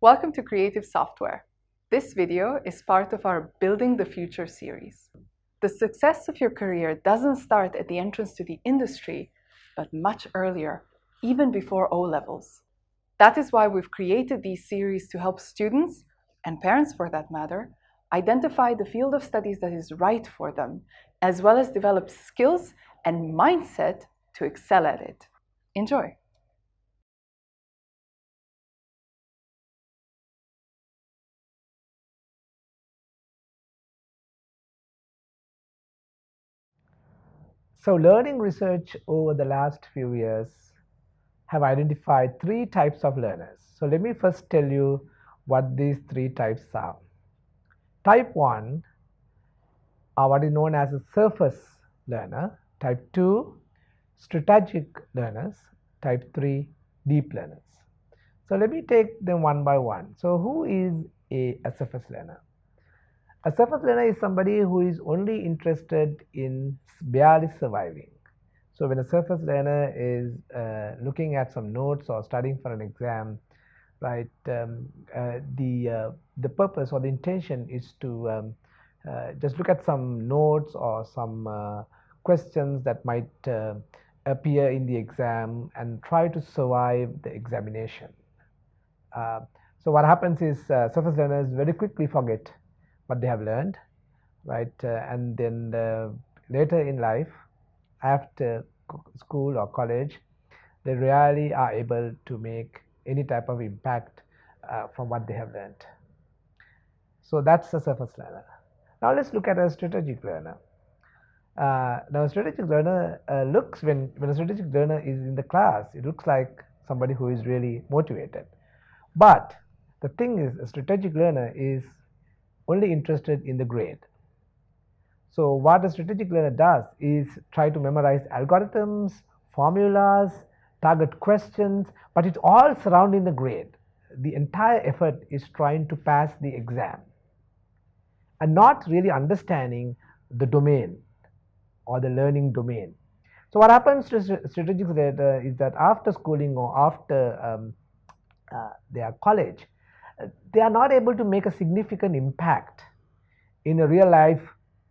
Welcome to Creative Software. This video is part of our Building the Future series. The success of your career doesn't start at the entrance to the industry, but much earlier, even before O-levels. That is why we've created these series to help students, and parents for that matter, identify the field of studies that is right for them, as well as develop skills and mindset to excel at it. Enjoy! So learning research over the last few years have identified three types of learners. So let me first tell you what these three types are. Type 1 are what is known as a surface learner. Type 2, strategic learners. Type 3, deep learners. So let me take them one by one. So who is a surface learner? A surface learner is somebody who is only interested in barely surviving. So when a surface learner is looking at some notes or studying for an exam, right, the purpose or the intention is to just look at some notes or some questions that might appear in the exam and try to survive the examination. So what happens is surface learners very quickly forget what they have learned, right, and then later in life, after school or college, they rarely are able to make any type of impact from what they have learned. So that's a surface learner. Now let's look at a strategic learner. Now a strategic learner looks, when a strategic learner is in the class, it looks like somebody who is really motivated. But the thing is, a strategic learner is only interested in the grade. So what a strategic learner does is try to memorize algorithms, formulas, target questions, but it's all surrounding the grade. The entire effort is trying to pass the exam and not really understanding the domain or the learning domain. So what happens to strategic learner is that after schooling or after their college, they are not able to make a significant impact in a real life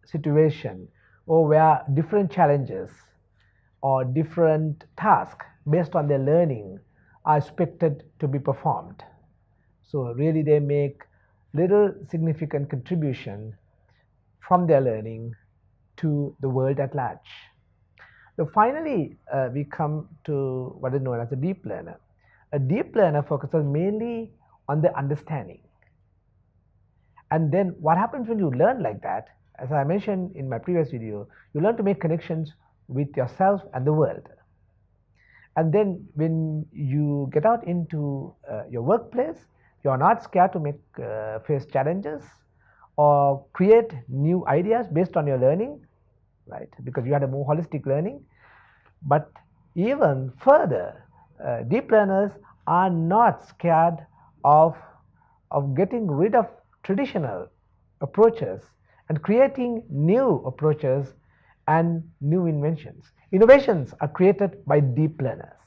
situation or where different challenges or different tasks based on their learning are expected to be performed. So really they make little significant contribution from their learning to the world at large. So finally, we come to what is known as a deep learner. A deep learner focuses mainly on the understanding. And then what happens when you learn like that, as I mentioned in my previous video, you learn to make connections with yourself and the world. And then when you get out into your workplace, you are not scared to face challenges or create new ideas based on your learning, right? Because you had a more holistic learning. But even further, deep learners are not scared of getting rid of traditional approaches and creating new approaches and new inventions. Innovations are created by deep learners.